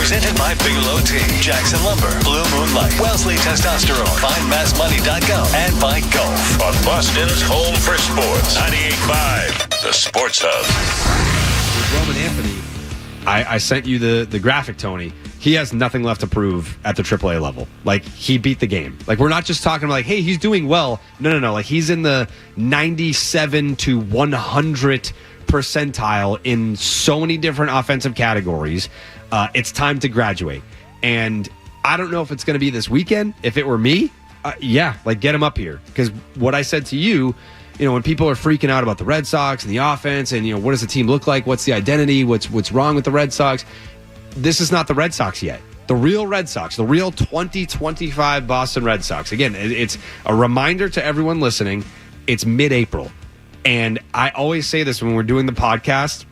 Presented by Bigelow Tea, Jackson Lumber, Blue Moonlight, Wellesley Testosterone, FindMassMoney.com, and by Golf. On Boston's home for sports, 98.5, the Sports Hub. Roman Anthony, I sent you the graphic, Tony. He has nothing left to prove at the AAA level. Like, he beat the game. Like, we're not just talking about, like, hey, he's doing well. No. Like, he's in the 97 to 100 percentile in so many different offensive categories. It's time to graduate. And I don't know if it's going to be this weekend. If it were me, get him up here. Because what I said to you, when people are freaking out about the Red Sox and the offense and, what does the team look like? What's the identity? What's wrong with the Red Sox? This is not the Red Sox yet. The real Red Sox, the real 2025 Boston Red Sox. Again, it's a reminder to everyone listening, it's mid-April. And I always say this when we're doing the podcast,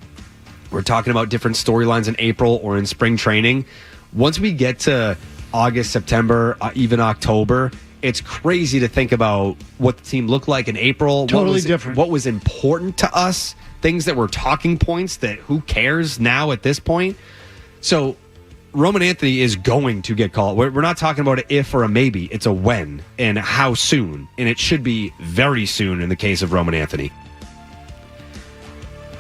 we're talking about different storylines in April or in spring training. Once we get to August, September, even October, it's crazy to think about what the team looked like in April. Totally different. What was important to us, things that were talking points that who cares now at this point. So Roman Anthony is going to get called. We're not talking about an if or a maybe. It's a when and how soon. And it should be very soon in the case of Roman Anthony.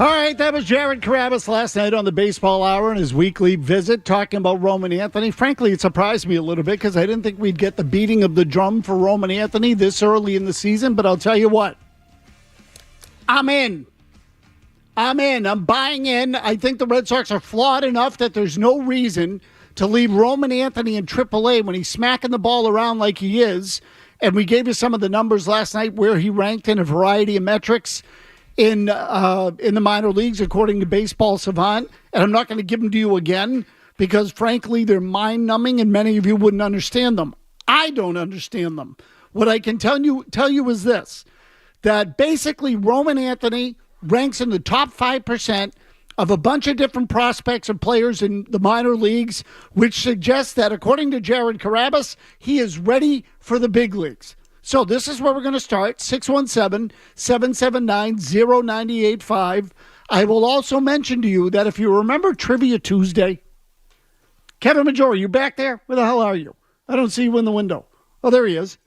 All right, that was Jared Carabas last night on the Baseball Hour and his weekly visit talking about Roman Anthony. Frankly, it surprised me a little bit because I didn't think we'd get the beating of the drum for Roman Anthony this early in the season. But I'll tell you what, I'm in. I'm buying in. I think the Red Sox are flawed enough that there's no reason to leave Roman Anthony in AAA when he's smacking the ball around like he is. And we gave you some of the numbers last night where he ranked in a variety of metrics in the minor leagues, according to Baseball Savant. And I'm not going to give them to you again because, frankly, they're mind-numbing and many of you wouldn't understand them. I don't understand them. What I can tell you is this, that basically Roman Anthony ranks in the top 5% of a bunch of different prospects and players in the minor leagues, which suggests that, according to Jared Carabas, he is ready for the big leagues. So this is where we're going to start, 617-779-0985. I will also mention to you that if you remember Trivia Tuesday, Kevin Majora, you back there? Where the hell are you? I don't see you in the window. Oh, there he is.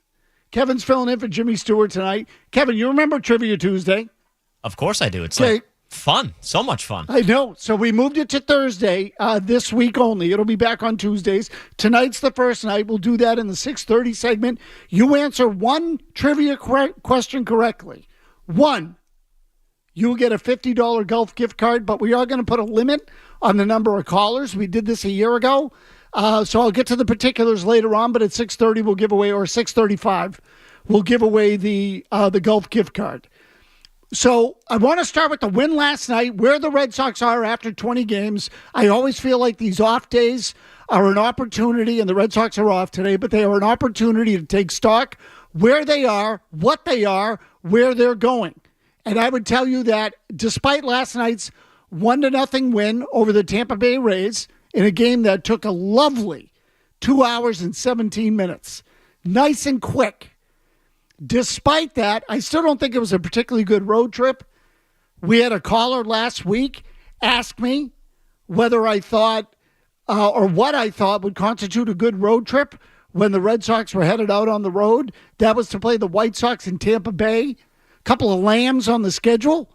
Kevin's filling in for Jimmy Stewart tonight. Kevin, you remember Trivia Tuesday? Of course I do. It's like fun. So much fun. I know. So we moved it to Thursday this week only. It'll be back on Tuesdays. Tonight's the first night. We'll do that in the 6:30 segment. You answer one trivia question correctly. One, you'll get a $50 golf gift card, but we are going to put a limit on the number of callers. We did this a year ago. So I'll get to the particulars later on, but at 6:30 we'll give away, or 6:35, we'll give away the golf gift card. So I want to start with the win last night, where the Red Sox are after 20 games. I always feel like these off days are an opportunity, and the Red Sox are off today, but they are an opportunity to take stock where they are, what they are, where they're going. And I would tell you that despite last night's 1-0 win over the Tampa Bay Rays in a game that took a lovely 2 hours and 17 minutes, nice and quick. Despite that, I still don't think it was a particularly good road trip. We had a caller last week ask me whether I thought or what I thought would constitute a good road trip when the Red Sox were headed out on the road. That was to play the White Sox in Tampa Bay. A couple of lambs on the schedule.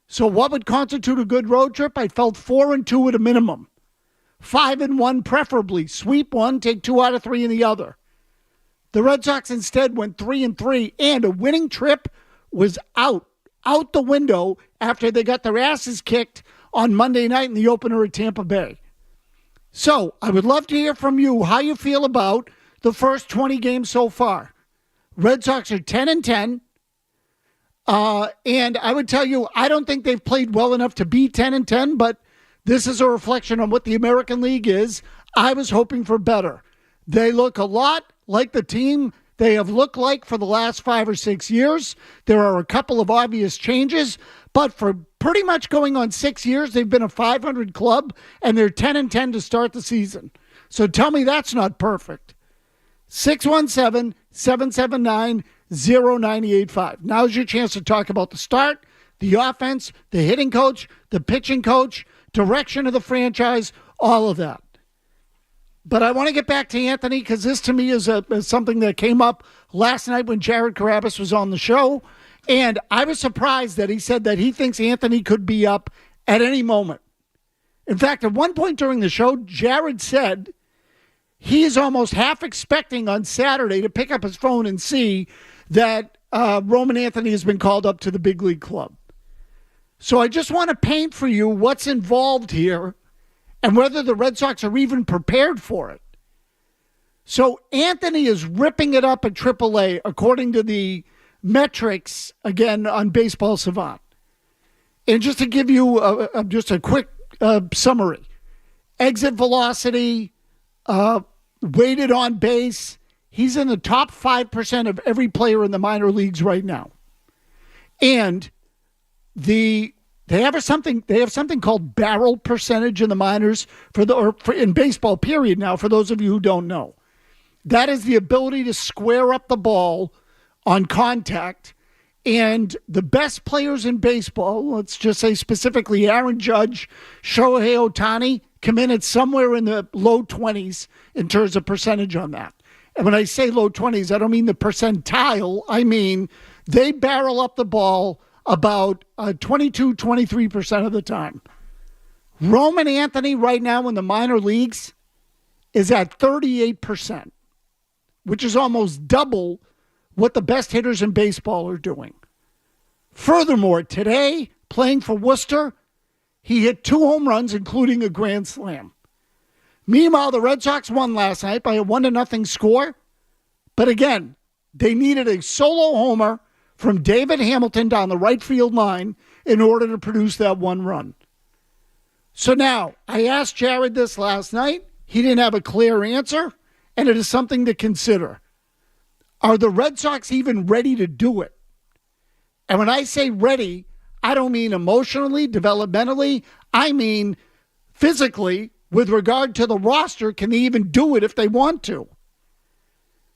So what would constitute a good road trip? I felt 4-2 at a minimum. 5-1 preferably. Sweep one, take 2 out of 3 in the other. The Red Sox instead went 3-3, and a winning trip was out the window after they got their asses kicked on Monday night in the opener at Tampa Bay. So I would love to hear from you how you feel about the first 20 games so far. Red Sox are 10-10, and I would tell you I don't think they've played well enough to be 10-10, but this is a reflection on what the American League is. I was hoping for better. They look a lot like the team they have looked like for the last 5 or 6 years. There are a couple of obvious changes, but for pretty much going on 6 years, they've been a 500 club, and they're 10-10 to start the season. So tell me that's not perfect. 617-779-0985. Now's your chance to talk about the start, the offense, the hitting coach, the pitching coach, direction of the franchise, all of that. But I want to get back to Anthony because this to me is something that came up last night when Jared Carabas was on the show. And I was surprised that he said that he thinks Anthony could be up at any moment. In fact, at one point during the show, Jared said he is almost half expecting on Saturday to pick up his phone and see that Roman Anthony has been called up to the big league club. So I just want to paint for you what's involved here and whether the Red Sox are even prepared for it. So Anthony is ripping it up at AAA, according to the metrics, again, on Baseball Savant. And just to give you just a quick summary, exit velocity, weighted on base, he's in the top 5% of every player in the minor leagues right now. And they have something called barrel percentage in the minors in baseball period now, for those of you who don't know. That is the ability to square up the ball on contact. And the best players in baseball, let's just say specifically Aaron Judge, Shohei Ohtani, come in at somewhere in the low 20s in terms of percentage on that. And when I say low 20s, I don't mean the percentile. I mean they barrel up the ball about 22, 23% of the time. Roman Anthony right now in the minor leagues is at 38%, which is almost double what the best hitters in baseball are doing. Furthermore, today, playing for Worcester, he hit 2 home runs, including a grand slam. Meanwhile, the Red Sox won last night by a 1-0 score. But again, they needed a solo homer from David Hamilton down the right field line in order to produce that 1 run. So now, I asked Jared this last night. He didn't have a clear answer, and it is something to consider. Are the Red Sox even ready to do it? And when I say ready, I don't mean emotionally, developmentally. I mean physically, with regard to the roster. Can they even do it if they want to?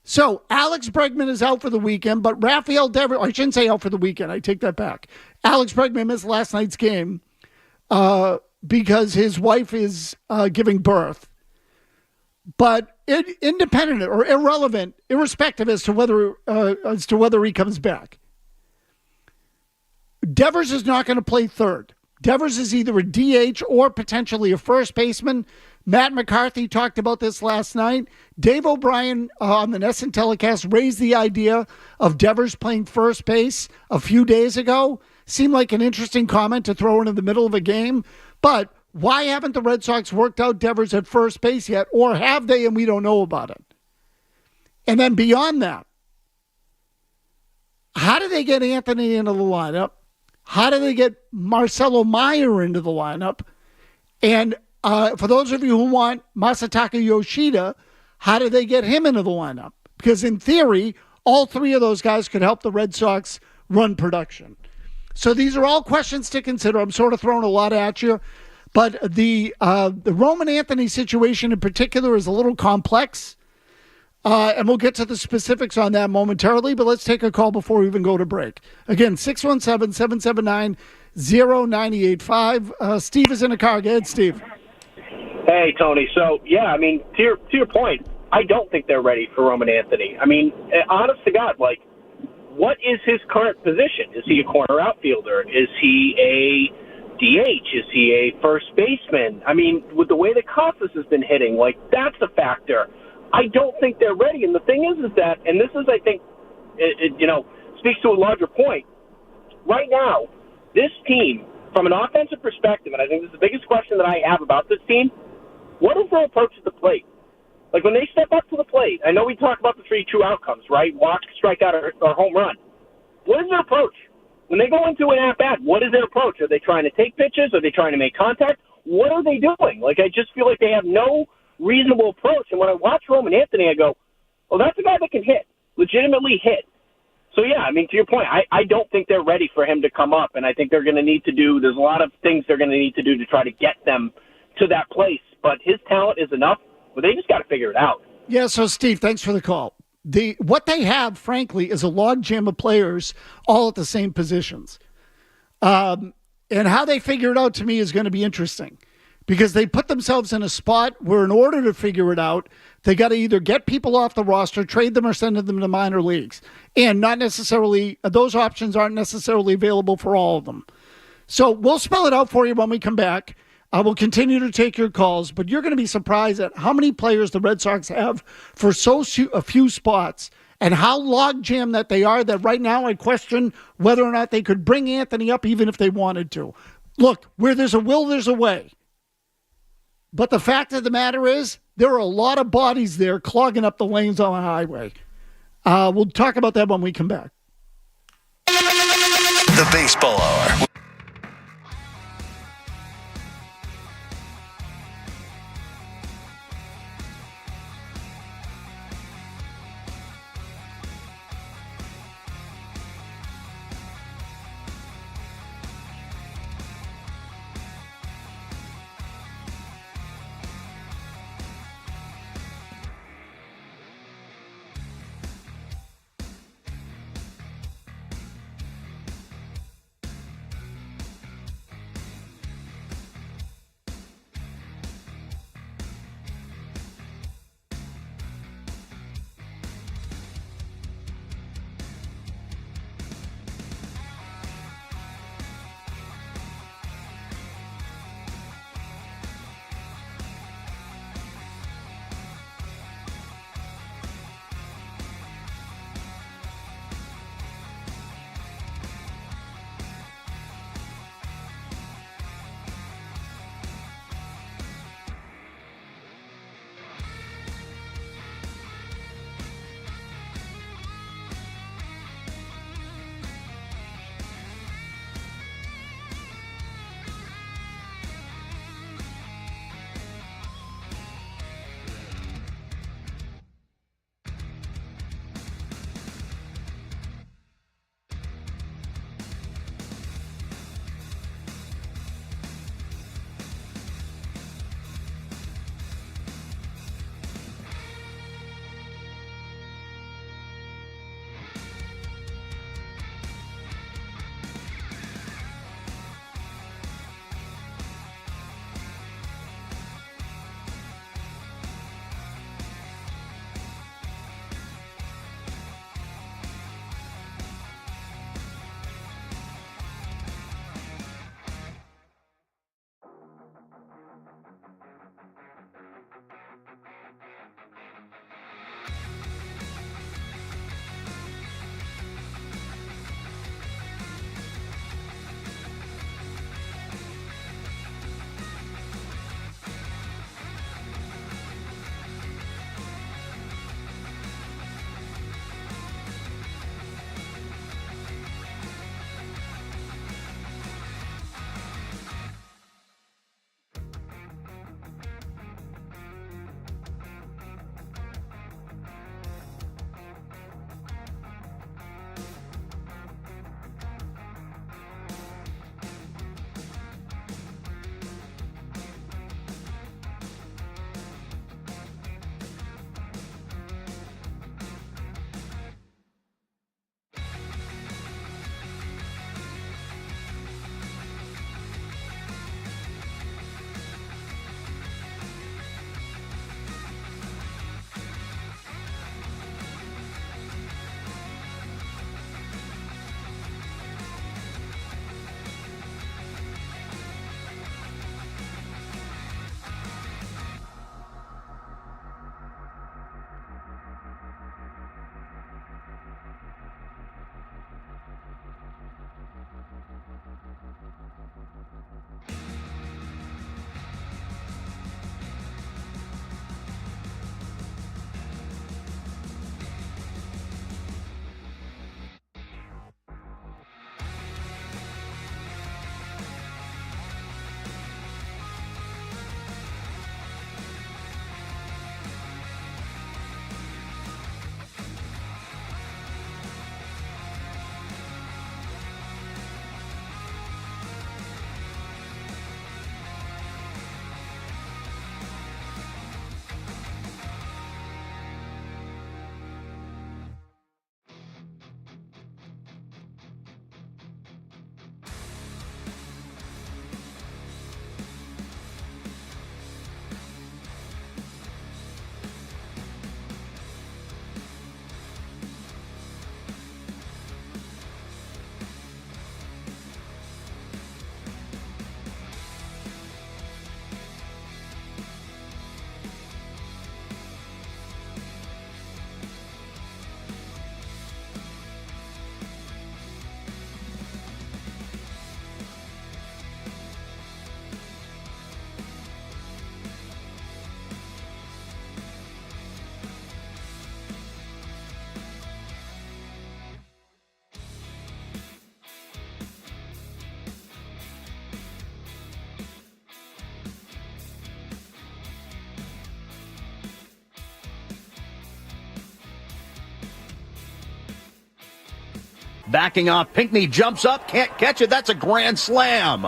So Alex Bregman is out for the weekend, but Rafael Devers, I shouldn't say out for the weekend. I take that back. Alex Bregman missed last night's game because his wife is giving birth. But independent or irrelevant, irrespective as to whether he comes back, Devers is not going to play third. Devers is either a DH or potentially a first baseman. Matt McCarthy talked about this last night. Dave O'Brien on the NESN telecast raised the idea of Devers playing first base a few days ago. Seemed like an interesting comment to throw in the middle of a game, but why haven't the Red Sox worked out Devers at first base yet? Or have they and we don't know about it? And then beyond that, how do they get Anthony into the lineup? How do they get Marcelo Meyer into the lineup? And for those of you who want Masataka Yoshida, how do they get him into the lineup? Because in theory, all 3 of those guys could help the Red Sox run production. So these are all questions to consider. I'm sort of throwing a lot at you. But the Roman Anthony situation in particular is a little complex. And we'll get to the specifics on that momentarily. But let's take a call before we even go to break. Again, 617-779-0985. Steve is in the car. Go ahead, Steve. Hey, Tony. So, yeah, I mean, to your point, I don't think they're ready for Roman Anthony. I mean, honest to God, like, what is his current position? Is he a corner outfielder? Is he a DH? Is he a first baseman? I mean, with the way that Casas has been hitting, like, that's a factor. I don't think they're ready. And the thing is that, and this is, I think, speaks to a larger point. Right now, this team, from an offensive perspective, and I think this is the biggest question that I have about this team, what is their approach to the plate? Like, when they step up to the plate, I know we talk about the 3 true outcomes, right? Walk, strikeout, or home run. What is their approach? When they go into an at-bat, what is their approach? Are they trying to take pitches? Are they trying to make contact? What are they doing? Like, I just feel like they have no reasonable approach. And when I watch Roman Anthony, I go, well, that's a guy that can hit, legitimately hit. So, yeah, I mean, to your point, I don't think they're ready for him to come up. And I think they're going to need to do, there's a lot of things they're going to need to do to try to get them to that place. But his talent is enough. But they just got to figure it out. Yeah, so, Steve, thanks for the call. What they have, frankly, is a logjam of players all at the same positions. And how they figure it out, to me, is going to be interesting. because they put themselves in a spot where in order to figure it out, they got to either get people off the roster, trade them, or send them to minor leagues. And not necessarily, those options aren't necessarily available for all of them. So we'll spell it out for you when we come back. I will continue to take your calls, but you're going to be surprised at how many players the Red Sox have for a few spots and how logjam that they are, that right now I question whether or not they could bring Anthony up even if they wanted to. Look, where there's a will, there's a way. But the fact of the matter is, there are a lot of bodies there clogging up the lanes on the highway. We'll talk about that when we come back. The Baseball Hour. Backing off, Pinckney jumps up, can't catch it. That's a grand slam.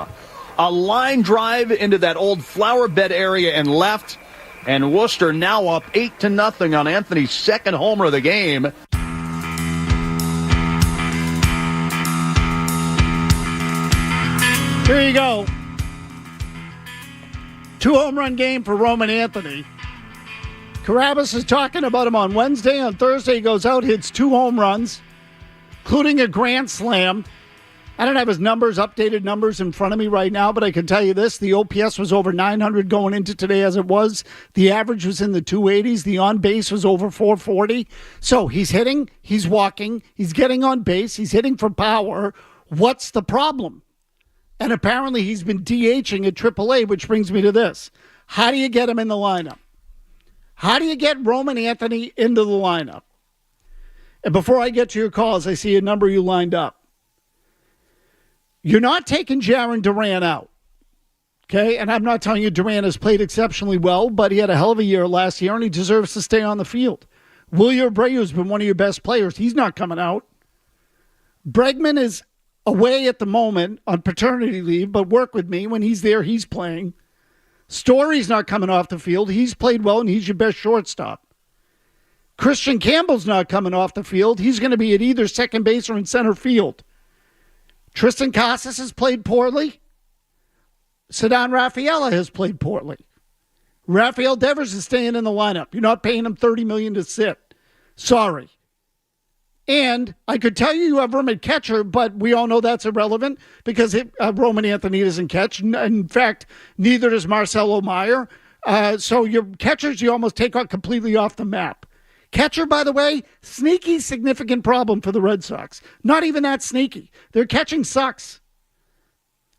A line drive into that old flower bed area and left. And Worcester now up 8-0 on Anthony's second homer of the game. Here you go. 2-home-run game for Roman Anthony. Carabas is talking about him on Wednesday. On Thursday, he goes out, hits 2 home runs, including a grand slam. I don't have his updated numbers in front of me right now, but I can tell you this. The OPS was over 900 going into today as it was. The average was in the 280s. The on-base was over 440. So he's hitting, he's walking, he's getting on base, he's hitting for power. What's the problem? And apparently he's been DHing at AAA, which brings me to this. How do you get him in the lineup? How do you get Roman Anthony into the lineup? And before I get to your calls, I see a number you lined up. You're not taking Jarren Duran out, okay? And I'm not telling you Duran has played exceptionally well, but he had a hell of a year last year, and he deserves to stay on the field. Wilyer Abreu has been one of your best players. He's not coming out. Bregman is away at the moment on paternity leave, but work with me. When he's there, he's playing. Story's not coming off the field. He's played well, and he's your best shortstop. Christian Campbell's not coming off the field. He's going to be at either second base or in center field. Tristan Casas has played poorly. Ceddanne Rafaela has played poorly. Rafael Devers is staying in the lineup. You're not paying him $30 million to sit. Sorry. And I could tell you have room at catcher, but we all know that's irrelevant because Roman Anthony doesn't catch. In fact, neither does Marcelo Meyer. So your catchers you almost take out completely off the map. Catcher, by the way, sneaky, significant problem for the Red Sox. Not even that sneaky. Their catching sucks.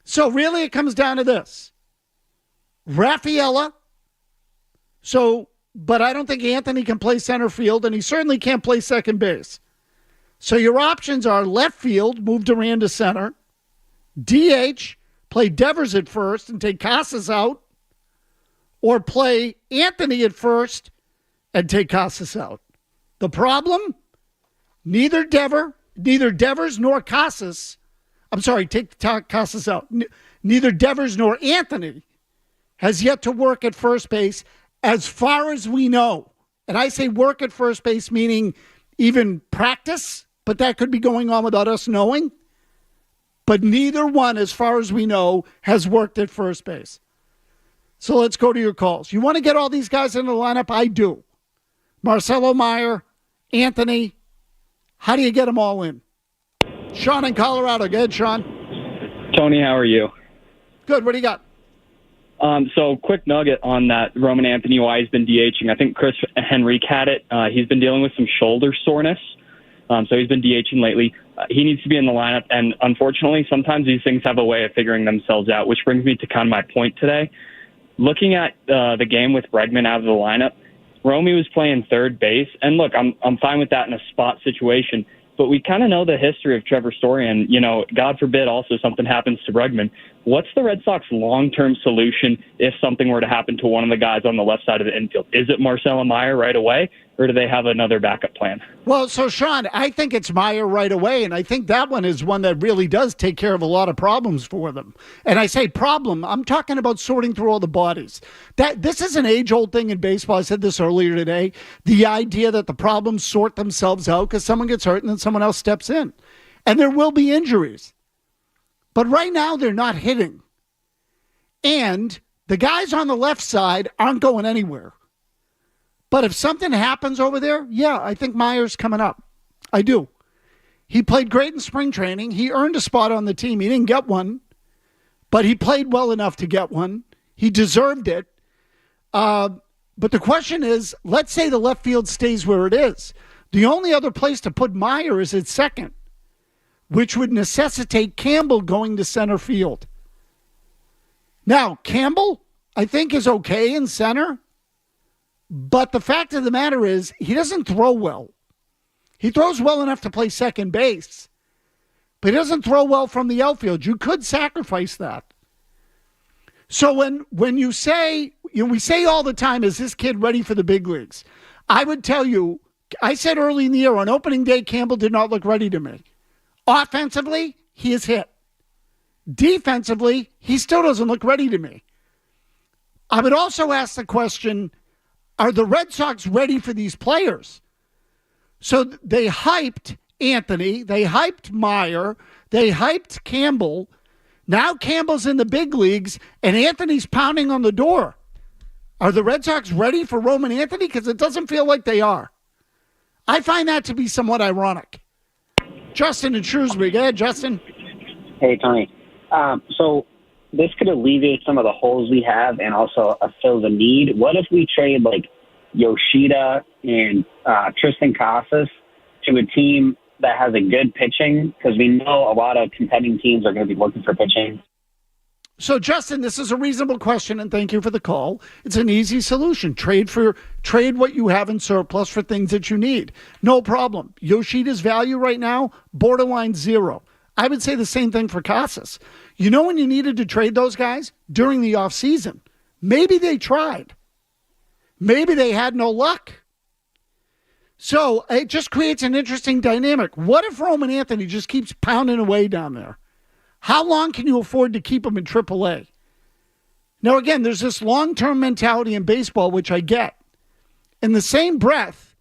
So really it comes down to this. Rafaela. But I don't think Anthony can play center field, and he certainly can't play second base. So your options are left field, move Duran to center. DH, play Devers at first and take Casas out. Or play Anthony at first and take Casas out. The problem? Neither Devers nor Casas. I'm sorry, take Casas out. Neither Devers nor Anthony has yet to work at first base as far as we know. And I say work at first base meaning even practice, but that could be going on without us knowing. But neither one, as far as we know, has worked at first base. So let's go to your calls. You want to get all these guys in the lineup? I do. Marcelo Meyer, Anthony. How do you get them all in? Sean in Colorado. Go ahead, Sean. Tony, how are you? Good. What do you got? So quick nugget on that Roman Anthony, why he's been DHing. I think Chris Henrique had it. He's been dealing with some shoulder soreness. So he's been DHing lately. He needs to be in the lineup. And unfortunately, sometimes these things have a way of figuring themselves out, which brings me to kind of my point today. Looking at the game with Bregman out of the lineup, Romy was playing third base. And look, I'm fine with that in a spot situation. But we kind of know the history of Trevor Story, and, God forbid also something happens to Bregman. What's the Red Sox long-term solution if something were to happen to one of the guys on the left side of the infield? Is it Marcelo Meyer right away, or do they have another backup plan? Well, so, Sean, I think it's Meyer right away, and I think that one is one that really does take care of a lot of problems for them. And I say problem, I'm talking about sorting through all the bodies. This is an age-old thing in baseball. I said this earlier today. The idea that the problems sort themselves out because someone gets hurt and then someone else steps in. And there will be injuries. But right now, they're not hitting. And the guys on the left side aren't going anywhere. But if something happens over there, yeah, I think Meyer's coming up. I do. He played great in spring training. He earned a spot on the team. He didn't get one, but he played well enough to get one. He deserved it. But the question is, let's say the left field stays where it is. The only other place to put Meyer is at second, which would necessitate Campbell going to center field. Now, Campbell, I think, is okay in center. But the fact of the matter is, he doesn't throw well. He throws well enough to play second base, but he doesn't throw well from the outfield. You could sacrifice that. So when you say, we say all the time, is this kid ready for the big leagues? I would tell you, I said early in the year, on opening day, Campbell did not look ready to me. Offensively, he is hit. Defensively, he still doesn't look ready to me. I would also ask the question, are the Red Sox ready for these players? So they hyped Anthony, they hyped Meyer, they hyped Campbell. Now Campbell's in the big leagues, and Anthony's pounding on the door. Are the Red Sox ready for Roman Anthony? Because it doesn't feel like they are. I find that to be somewhat ironic. Justin in Shrewsbury. Go ahead, Justin. Hey, Tony. So this could alleviate some of the holes we have and also fill the need. What if we trade like Yoshida and Tristan Casas to a team that has a good pitching? Because we know a lot of contending teams are going to be looking for pitching. So, Justin, this is a reasonable question, and thank you for the call. It's an easy solution. Trade what you have in surplus for things that you need. No problem. Yoshida's value right now, borderline 0. I would say the same thing for Casas. You know when you needed to trade those guys? During the offseason. Maybe they tried. Maybe they had no luck. So it just creates an interesting dynamic. What if Roman Anthony just keeps pounding away down there? How long can you afford to keep him in AAA? Now, again, there's this long-term mentality in baseball, which I get. In the same breath,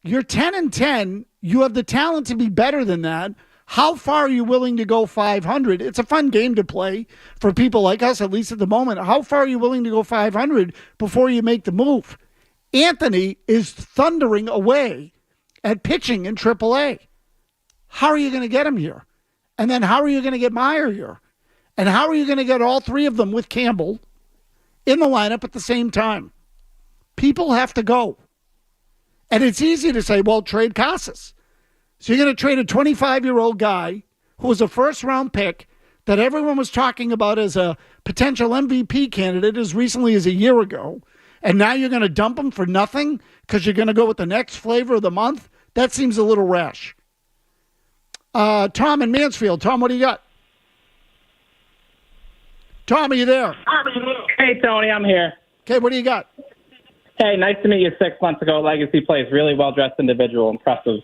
you're 10-10. You have the talent to be better than that. How far are you willing to go 500? It's a fun game to play for people like us, at least at the moment. How far are you willing to go 500 before you make the move? Anthony is thundering away at pitching in AAA. How are you going to get him here? And then how are you going to get Meyer here? And how are you going to get all three of them with Campbell in the lineup at the same time? People have to go. And it's easy to say, well, trade Casas. So you're going to trade a 25-year-old guy who was a first-round pick that everyone was talking about as a potential MVP candidate as recently as a year ago, and now you're going to dump him for nothing because you're going to go with the next flavor of the month? That seems a little rash. Tom in Mansfield. Tom, what do you got? Tom, are you there? Hey, Tony, I'm here. Okay, what do you got? Hey, nice to meet you 6 months ago. Legacy plays, really well-dressed individual, impressive.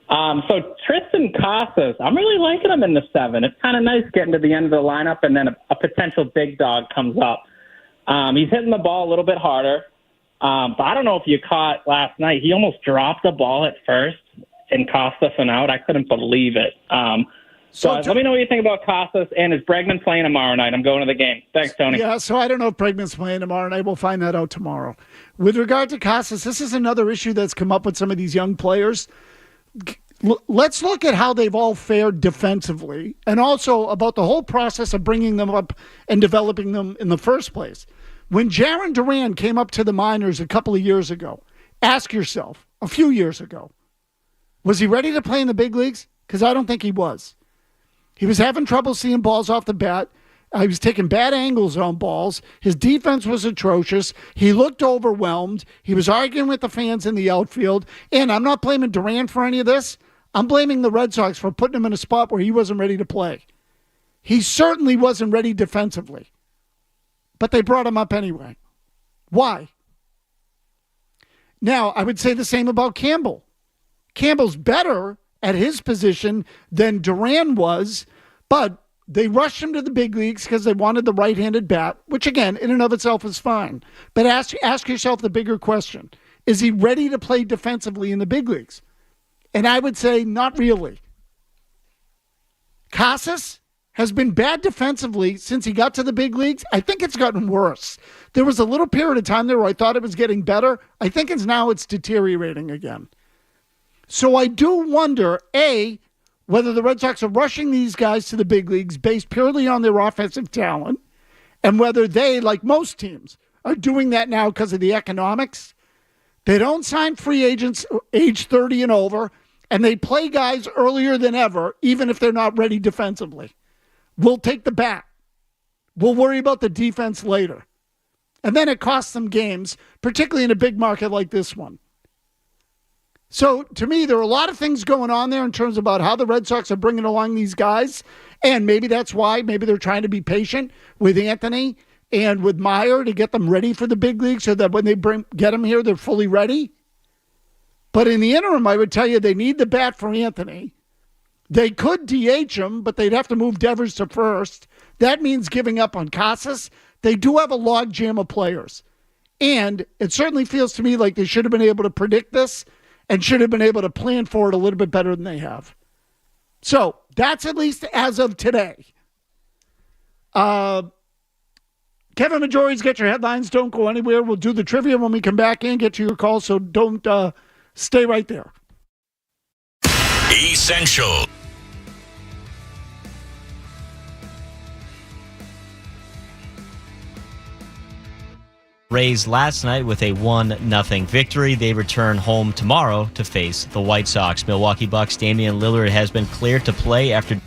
So Tristan Casas, I'm really liking him in the 7. It's kind of nice getting to the end of the lineup, and then a potential big dog comes up. He's hitting the ball a little bit harder, but I don't know if you caught last night. He almost dropped the ball at first and cost us an out. I couldn't believe it. So let me know what you think about Casas, and is Bregman playing tomorrow night? I'm going to the game. Thanks, Tony. Yeah, so I don't know if Bregman's playing tomorrow night. We'll find that out tomorrow. With regard to Casas, this is another issue that's come up with some of these young players. Let's look at how they've all fared defensively, and also about the whole process of bringing them up and developing them in the first place. When Jarren Duran came up to the minors a couple of years ago, ask yourself, a few years ago, was he ready to play in the big leagues? Because I don't think he was. He was having trouble seeing balls off the bat. He was taking bad angles on balls. His defense was atrocious. He looked overwhelmed. He was arguing with the fans in the outfield. And I'm not blaming Duran for any of this. I'm blaming the Red Sox for putting him in a spot where he wasn't ready to play. He certainly wasn't ready defensively. But they brought him up anyway. Why? Now, I would say the same about Campbell. Campbell's better at his position than Duran was, but they rushed him to the big leagues because they wanted the right-handed bat, which, again, in and of itself is fine. But ask yourself the bigger question. Is he ready to play defensively in the big leagues? And I would say not really. Casas has been bad defensively since he got to the big leagues. I think it's gotten worse. There was a little period of time there where I thought it was getting better. I think it's deteriorating again. So I do wonder, A, whether the Red Sox are rushing these guys to the big leagues based purely on their offensive talent, and whether they, like most teams, are doing that now because of the economics. They don't sign free agents age 30 and over, and they play guys earlier than ever, even if they're not ready defensively. We'll take the bat. We'll worry about the defense later. And then it costs them games, particularly in a big market like this one. So, to me, there are a lot of things going on there in terms about how the Red Sox are bringing along these guys. And maybe that's why. Maybe they're trying to be patient with Anthony and with Meyer to get them ready for the big league so that when they get them here, they're fully ready. But in the interim, I would tell you they need the bat for Anthony. They could DH him, but they'd have to move Devers to first. That means giving up on Casas. They do have a logjam of players. And it certainly feels to me like they should have been able to predict this and should have been able to plan for it a little bit better than they have. So that's at least as of today. Kevin Majori's Get Your Headlines. Don't go anywhere. We'll do the trivia when we come back and get to your call, so don't stay right there. Essential. Rays last night with a 1-0 victory. They return home tomorrow to face the White Sox. Milwaukee Bucks Damian Lillard has been cleared to play after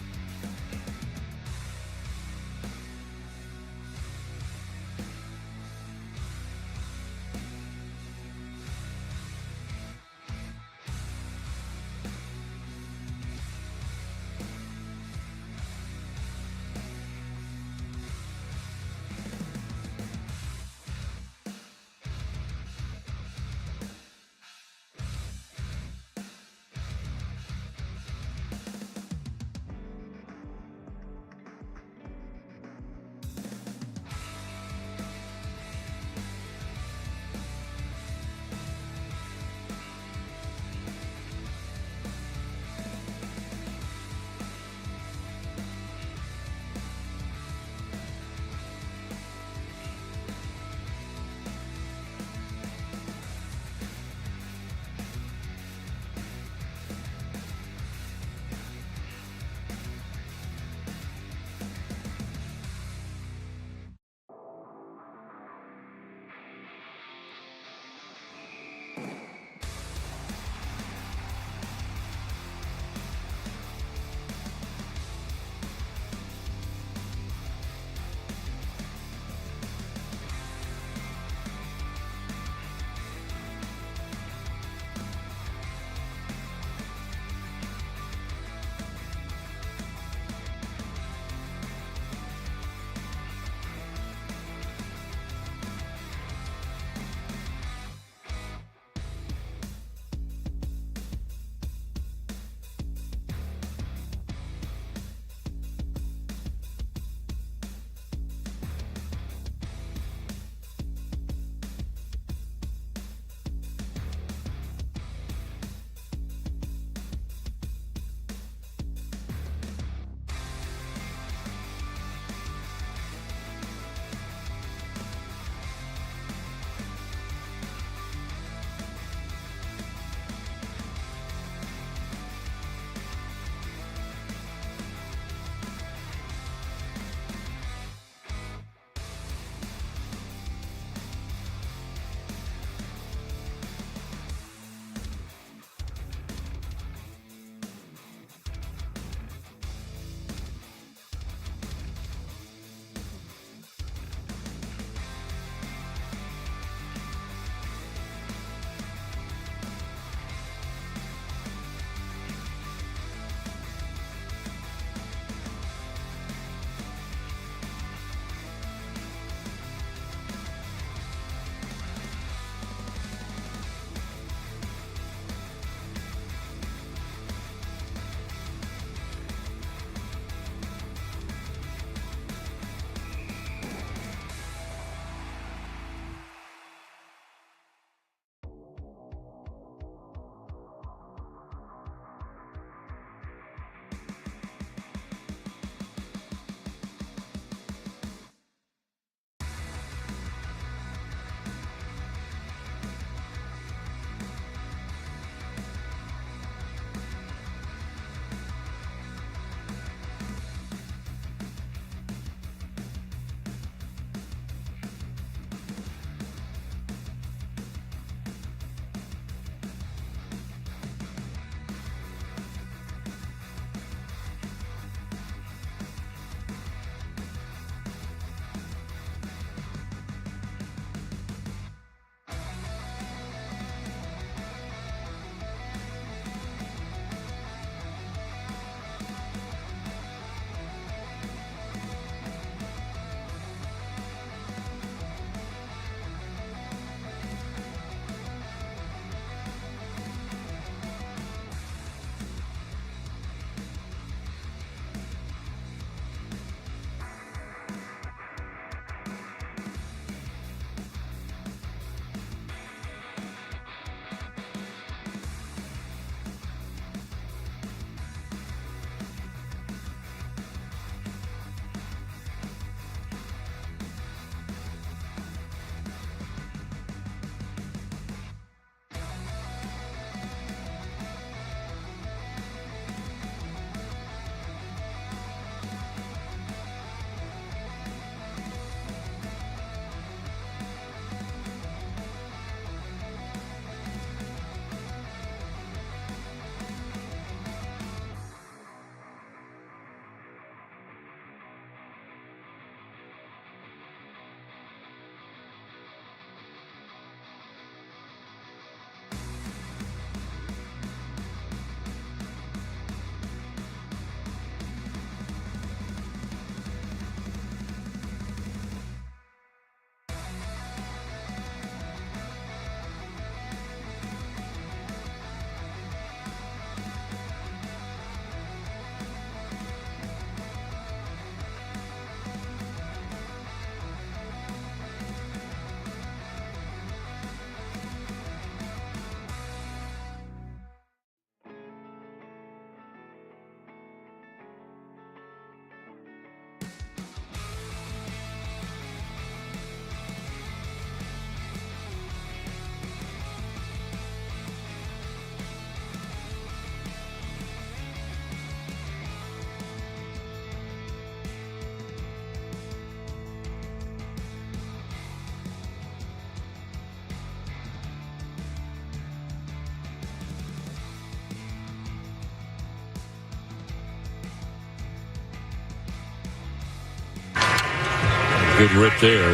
good rip there.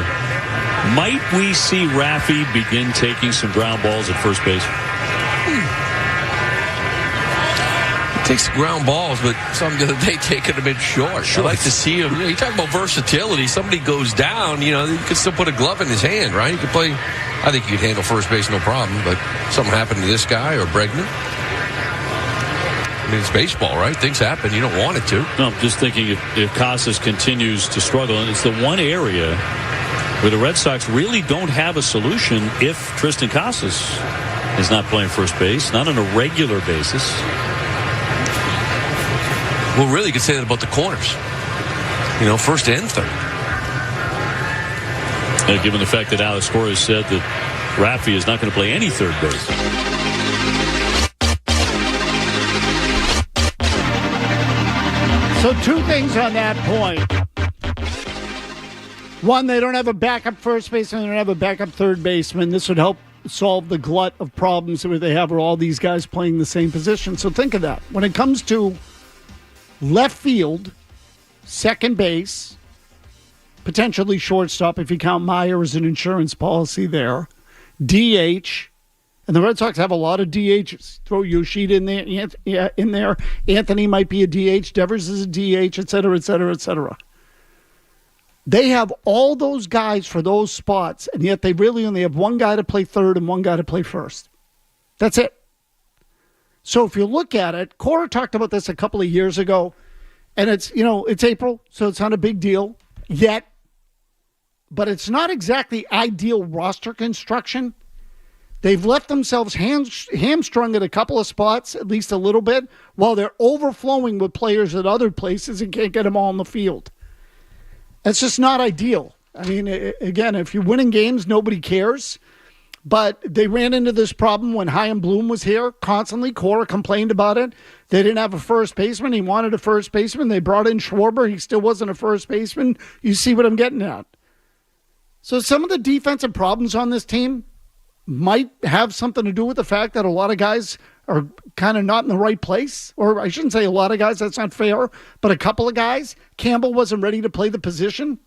Might we see Raffy begin taking some ground balls at first base? Takes ground balls, but some of the day taking them in short. I like to see him. You talk about versatility. Somebody goes down, you could still put a glove in his hand, right? He could play. I think he could handle first base, no problem. But something happened to this guy or Bregman. I mean, it's baseball, right? Things happen. You don't want it to. No, I'm just thinking if Casas continues to struggle, and it's the one area where the Red Sox really don't have a solution if Tristan Casas is not playing first base, not on a regular basis. Well, really, you could say that about the corners. First and third. Given the fact that Alex Cora said that Raffy is not going to play any third base. So two things on that point. One, they don't have a backup first baseman. They don't have a backup third baseman. This would help solve the glut of problems that they have where all these guys playing the same position. So think of that. When it comes to left field, second base, potentially shortstop if you count Meyer as an insurance policy there, DH, and the Red Sox have a lot of DHs. Throw Yoshida in there. Anthony might be a DH. Devers is a DH, et cetera, et cetera, et cetera. They have all those guys for those spots, and yet they really only have one guy to play third and one guy to play first. That's it. So if you look at it, Cora talked about this a couple of years ago, and it's April, so it's not a big deal yet, but it's not exactly ideal roster construction. They've left themselves hamstrung at a couple of spots, at least a little bit, while they're overflowing with players at other places and can't get them all on the field. That's just not ideal. I mean, again, if you're winning games, nobody cares. But they ran into this problem when Chaim Bloom was here constantly. Cora complained about it. They didn't have a first baseman. He wanted a first baseman. They brought in Schwarber. He still wasn't a first baseman. You see what I'm getting at. So some of the defensive problems on this team might have something to do with the fact that a lot of guys are kind of not in the right place. Or I shouldn't say a lot of guys. That's not fair. But a couple of guys. Campbell wasn't ready to play the position.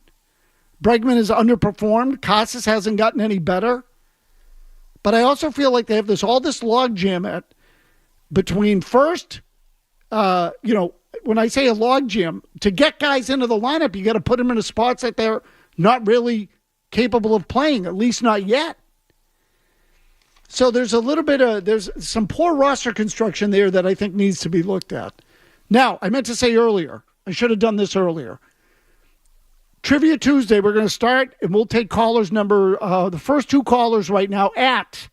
Bregman has underperformed. Casas hasn't gotten any better. But I also feel like they have all this logjam between first, when I say a logjam, to get guys into the lineup, you got to put them in the spots that they're not really capable of playing, at least not yet. So there's there's some poor roster construction there that I think needs to be looked at. Now, I meant to say earlier, I should have done this earlier. Trivia Tuesday, we're going to start, and we'll take callers the first two callers right now at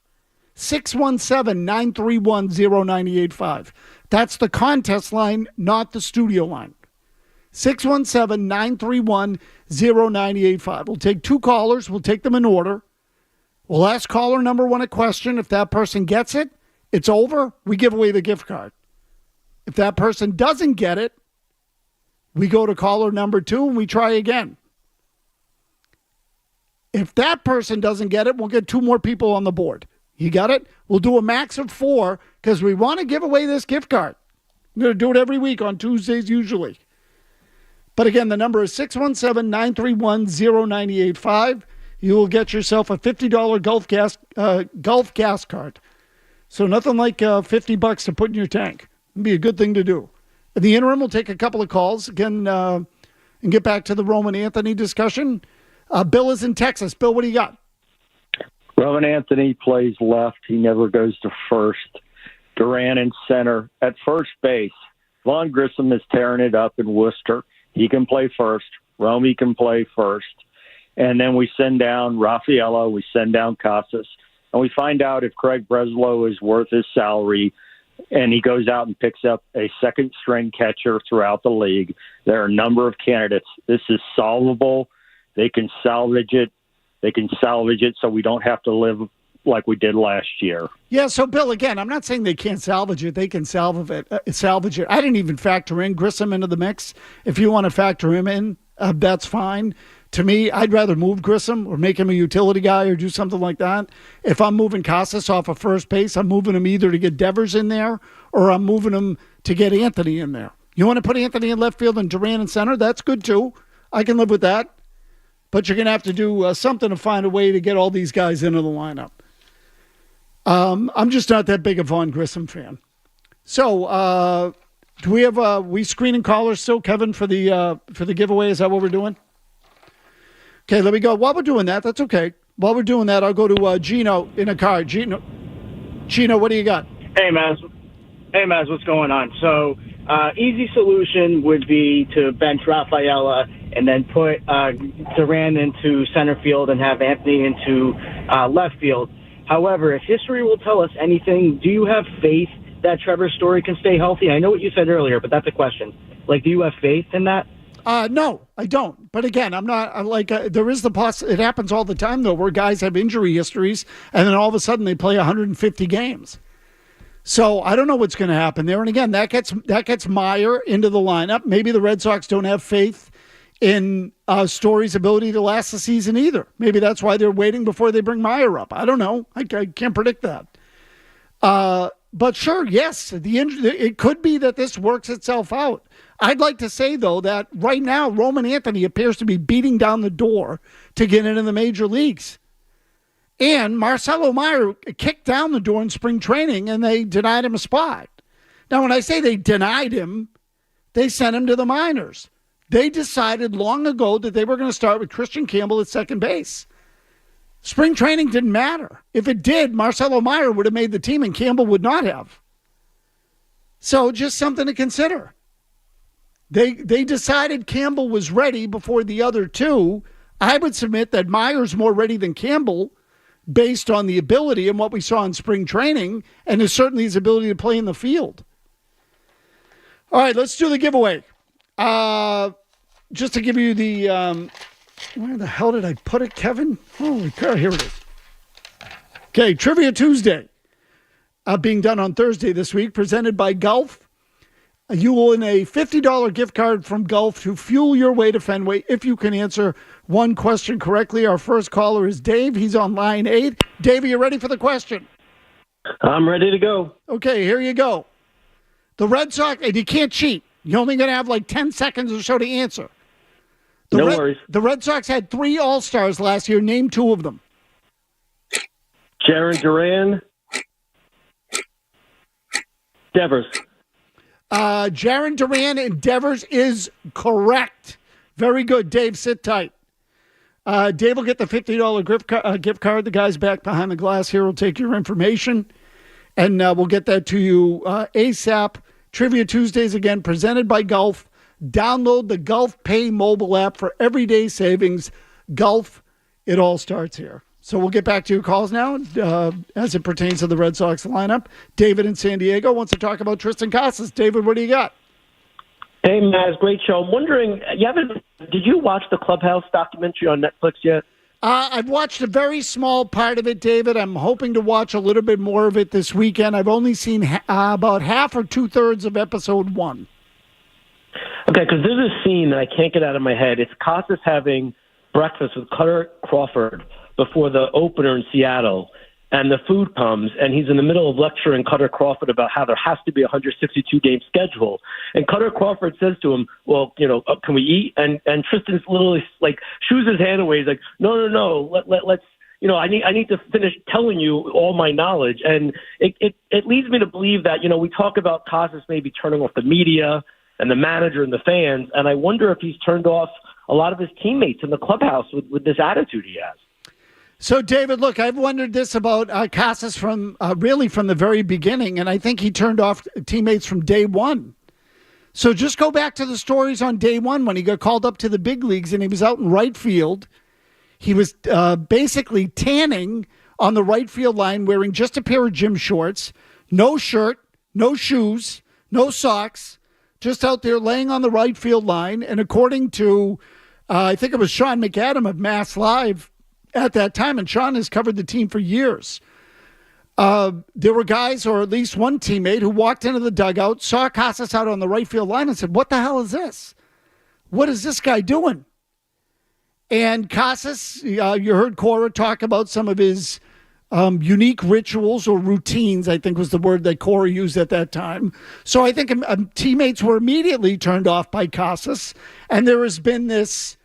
617-931-0985. That's the contest line, not the studio line. 617-931-0985. We'll take two callers. We'll take them in order. We'll ask caller number one a question. If that person gets it, it's over. We give away the gift card. If that person doesn't get it, we go to caller number two and we try again. If that person doesn't get it, we'll get two more people on the board. You got it? We'll do a max of 4 because we want to give away this gift card. I'm going to do it every week on Tuesdays usually. But again, the number is 617-931-0985. You will get yourself a $50 Gulf gas card. So nothing like $50 to put in your tank. It'd be a good thing to do. In the interim, we'll take a couple of calls again and get back to the Roman Anthony discussion. Bill is in Texas. Bill, what do you got? Roman Anthony plays left. He never goes to first. Duran in center. At first base, Vaughn Grissom is tearing it up in Worcester. He can play first. Romy can play first. And then we send down Raffaello. We send down Casas. And we find out if Craig Breslow is worth his salary, and he goes out and picks up a second-string catcher throughout the league. There are a number of candidates. This is solvable. They can salvage it. They can salvage it so we don't have to live like we did last year. Yeah, so, Bill, again, I'm not saying they can't salvage it. They can salvage it. I didn't even factor in Grissom into the mix. If you want to factor him in, that's fine. To me, I'd rather move Grissom or make him a utility guy or do something like that. If I'm moving Casas off of first base, I'm moving him either to get Devers in there or I'm moving him to get Anthony in there. You want to put Anthony in left field and Duran in center? That's good, too. I can live with that. but you're going to have to do something to find a way to get all these guys into the lineup. I'm just not that big a Vaughn Grissom fan. So, do we have we screening callers still, Kevin, for the giveaway? Is that what we're doing? Okay, let me go. While we're doing that, that's okay. While we're doing that, I'll go to Gino in a car. Gino, what do you got? Hey, Maz, what's going on? So, easy solution would be to bench Rafaela and then put Duran into center field and have Anthony into left field. However, if history will tell us anything, do you have faith that Trevor Story can stay healthy? I know what you said earlier, but that's a question. Like, do you have faith in that? No, I don't. But again, I'm not there is the it happens all the time though, where guys have injury histories and then all of a sudden they play 150 games. So I don't know what's going to happen there. And again, that gets Meyer into the lineup. Maybe the Red Sox don't have faith in Story's ability to last the season either. Maybe that's why they're waiting before they bring Meyer up. I don't know. I can't predict that. But sure, yes, it could be that this works itself out. I'd like to say, though, that right now, Roman Anthony appears to be beating down the door to get into the major leagues. And Marcelo Meyer kicked down the door in spring training, and they denied him a spot. Now, when I say they denied him, they sent him to the minors. They decided long ago that they were going to start with Christian Campbell at second base. Spring training didn't matter. If it did, Marcelo Meyer would have made the team, and Campbell would not have. So just something to consider. They decided Campbell was ready before the other two. I would submit that Meyer's more ready than Campbell based on the ability and what we saw in spring training, and certainly his ability to play in the field. All right, let's do the giveaway. Just to give you the, where the hell did I put it, Kevin? Holy cow, here it is. Okay, Trivia Tuesday, being done on Thursday this week, presented by Gulf. You will win a $50 gift card from Gulf to fuel your way to Fenway if you can answer one question correctly. Our first caller is Dave. He's on line 8. Dave, are you ready for the question? I'm ready to go. Okay, here you go. The Red Sox, and you can't cheat. You're only going to have like 10 seconds or so to answer. No worries. The Red Sox had 3 All-Stars last year. Name 2 of them. Jarren Duran. Devers. Jarren Duran and Devers is correct. Very good, Dave. Sit tight. Dave will get the $50 gift card. The guy's back behind the glass here will take your information, and we'll get that to you ASAP. Trivia Tuesdays, again, presented by Gulf. Download the Gulf Pay mobile app for everyday savings. Gulf, it all starts here. So we'll get back to your calls now as it pertains to the Red Sox lineup. David in San Diego wants to talk about Tristan Casas. David, what do you got? Hey, Maz, great show. I'm wondering, did you watch the Clubhouse documentary on Netflix yet? I've watched a very small part of it, David. I'm hoping to watch a little bit more of it this weekend. I've only seen about half or 2/3 of episode 1. Okay, because there's a scene that I can't get out of my head. It's Casas having breakfast with Cutter Crawford before the opener in Seattle, and the food comes, and he's in the middle of lecturing Cutter Crawford about how there has to be a 162-game schedule. And Cutter Crawford says to him, well, can we eat? And Tristan's literally like shoos his hand away. He's like, no, let's, I need to finish telling you all my knowledge. And it leads me to believe that, we talk about Casas maybe turning off the media and the manager and the fans, and I wonder if he's turned off a lot of his teammates in the clubhouse with this attitude he has. So, David, look, I've wondered this about Casas from the very beginning, and I think he turned off teammates from day one. So just go back to the stories on day one when he got called up to the big leagues and he was out in right field. He was basically tanning on the right field line, wearing just a pair of gym shorts, no shirt, no shoes, no socks, just out there laying on the right field line. And according to, I think it was Sean McAdam of Mass Live at that time, and Sean has covered the team for years, there were guys, or at least one teammate, who walked into the dugout, saw Casas out on the right field line and said, what the hell is this? What is this guy doing? And Casas, you heard Cora talk about some of his unique rituals or routines, I think was the word that Cora used at that time. So I think teammates were immediately turned off by Casas, and there has been this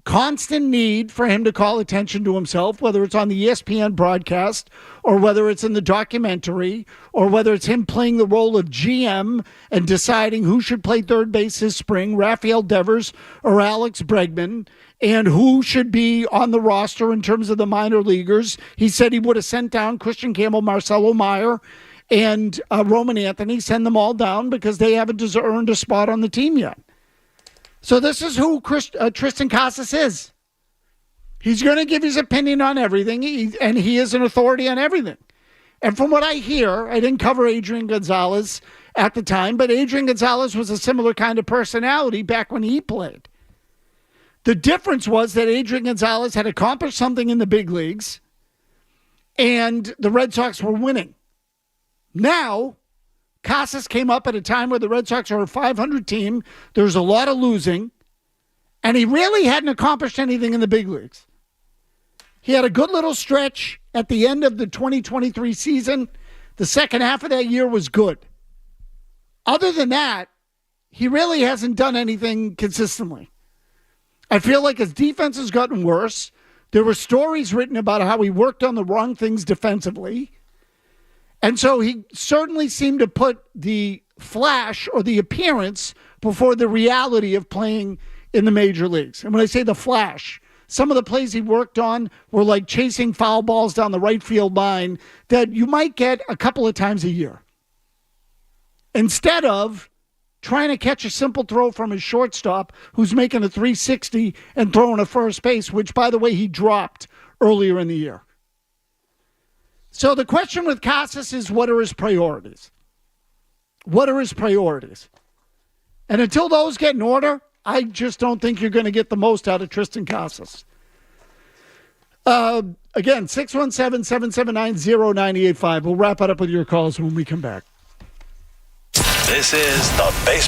constant need for him to call attention to himself, whether it's on the ESPN broadcast or whether it's in the documentary or whether it's him playing the role of GM and deciding who should play third base this spring, Rafael Devers or Alex Bregman, and who should be on the roster in terms of the minor leaguers. He said he would have sent down Christian Campbell, Marcelo Meyer, and Roman Anthony, send them all down because they haven't earned a spot on the team yet. So this is who Tristan Casas is. He's going to give his opinion on everything, and he is an authority on everything. And from what I hear, I didn't cover Adrian Gonzalez at the time, but Adrian Gonzalez was a similar kind of personality back when he played. The difference was that Adrian Gonzalez had accomplished something in the big leagues, and the Red Sox were winning. Now, Casas came up at a time where the Red Sox are a 500 team. There's a lot of losing. And he really hadn't accomplished anything in the big leagues. He had a good little stretch at the end of the 2023 season. The second half of that year was good. Other than that, he really hasn't done anything consistently. I feel like his defense has gotten worse. There were stories written about how he worked on the wrong things defensively. And so he certainly seemed to put the flash or the appearance before the reality of playing in the major leagues. And when I say the flash, some of the plays he worked on were like chasing foul balls down the right field line that you might get a couple of times a year. Instead of trying to catch a simple throw from his shortstop who's making a 360 and throwing a first base, which, by the way, he dropped earlier in the year. So the question with Casas is, what are his priorities? What are his priorities? And until those get in order, I just don't think you're going to get the most out of Tristan Casas. Again, 617-779-0985. We'll wrap it up with your calls when we come back. This is the Base.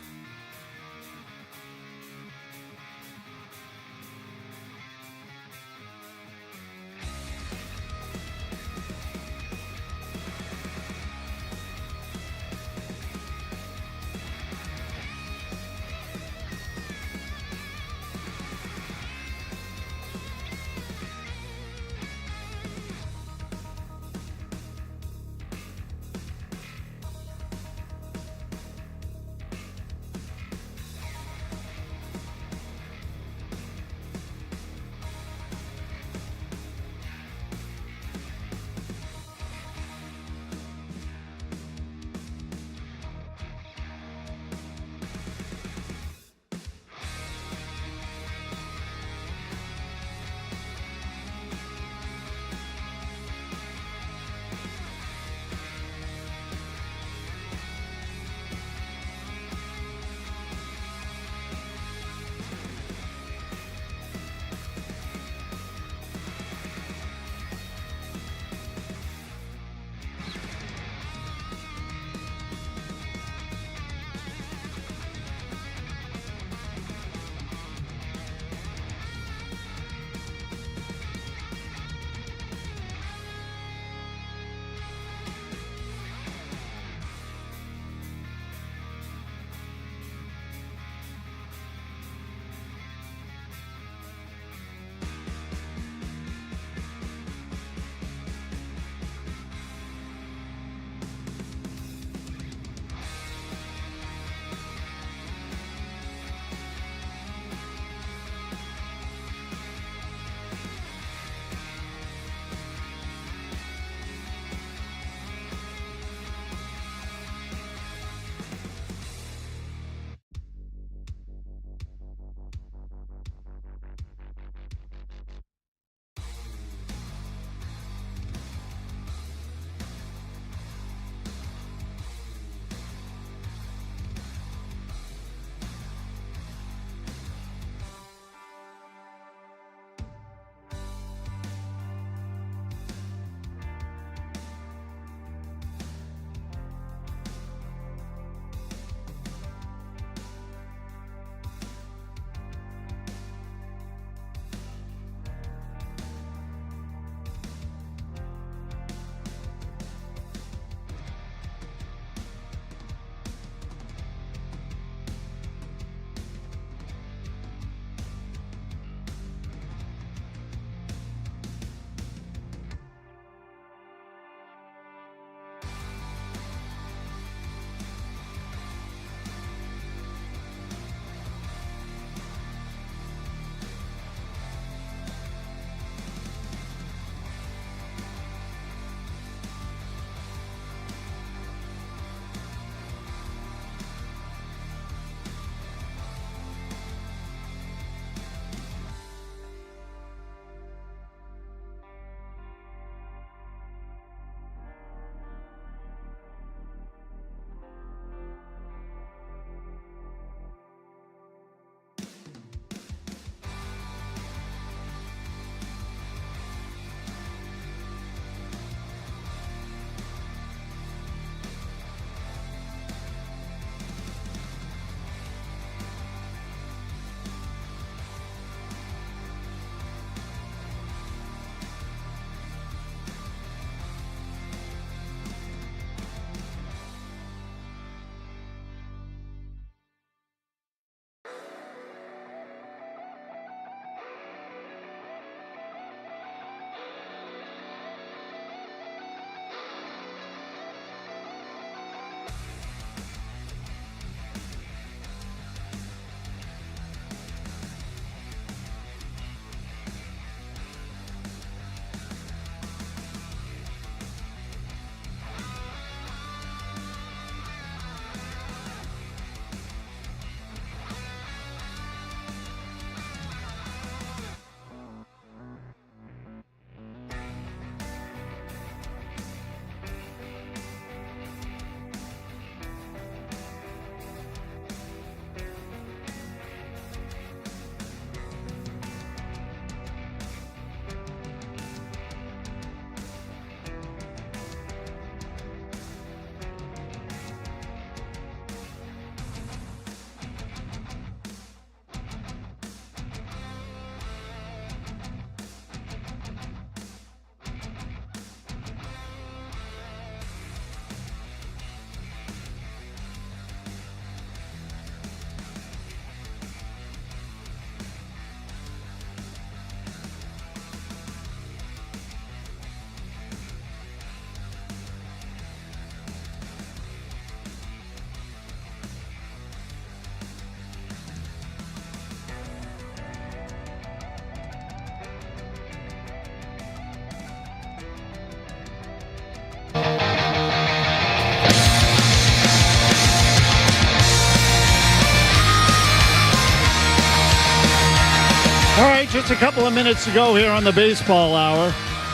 just a couple of minutes to go here on the baseball hour.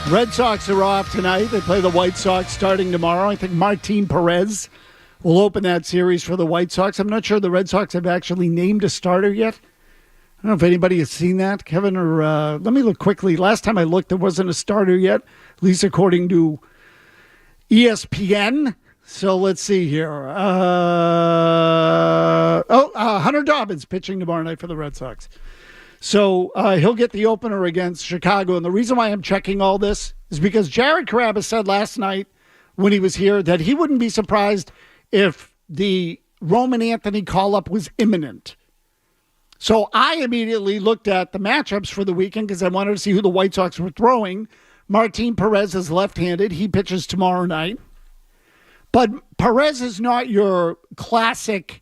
Red Sox are off tonight. They play the White Sox starting tomorrow. I think Martin Perez will open that series for the White Sox. I'm not sure the Red Sox have actually named a starter yet. I don't know if anybody has seen that, Kevin, or let me look quickly. Last time I looked, there wasn't a starter yet, at least according to ESPN. So let's see here. Hunter Dobbins pitching tomorrow night for the Red Sox. So he'll get the opener against Chicago. And the reason why I'm checking all this is because Jared Carrabis said last night when he was here that he wouldn't be surprised if the Roman Anthony call-up was imminent. So I immediately looked at the matchups for the weekend because I wanted to see who the White Sox were throwing. Martin Perez is left-handed. He pitches tomorrow night. But Perez is not your classic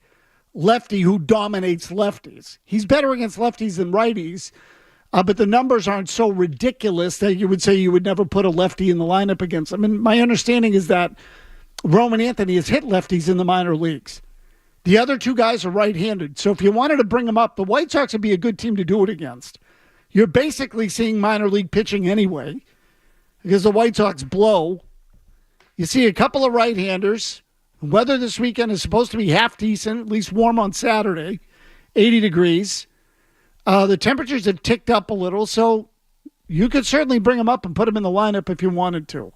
lefty who dominates lefties. He's better against lefties than righties, but the numbers aren't so ridiculous that you would say you would never put a lefty in the lineup against him. And my understanding is that Roman Anthony has hit lefties in the minor leagues. The other two guys are right-handed. So if you wanted to bring them up, the White Sox would be a good team to do it against. You're basically seeing minor league pitching anyway because the White Sox blow. You see a couple of right-handers. Weather this weekend is supposed to be half decent, at least warm on Saturday, 80 degrees. The temperatures have ticked up a little, so you could certainly bring them up and put them in the lineup if you wanted to.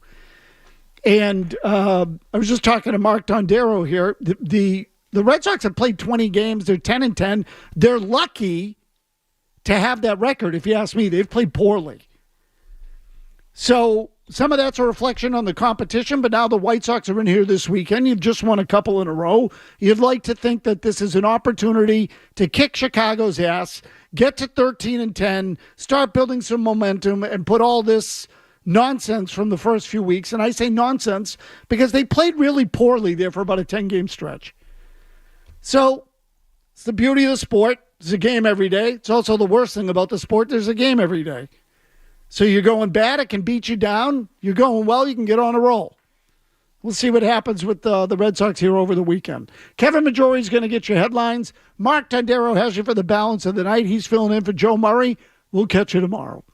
And I was just talking to Mark Tondero here. The Red Sox have played 20 games. They're 10-10. They're lucky to have that record, if you ask me. They've played poorly. So some of that's a reflection on the competition, but now the White Sox are in here this weekend. You've just won a couple in a row. You'd like to think that this is an opportunity to kick Chicago's ass, get to 13-10, start building some momentum, and put all this nonsense from the first few weeks. And I say nonsense because they played really poorly there for about a 10-game stretch. So it's the beauty of the sport. There's a game every day. It's also the worst thing about the sport. There's a game every day. So you're going bad, it can beat you down. You're going well, you can get on a roll. We'll see what happens with the Red Sox here over the weekend. Kevin Majori is going to get your headlines. Mark Tondero has you for the balance of the night. He's filling in for Joe Murray. We'll catch you tomorrow.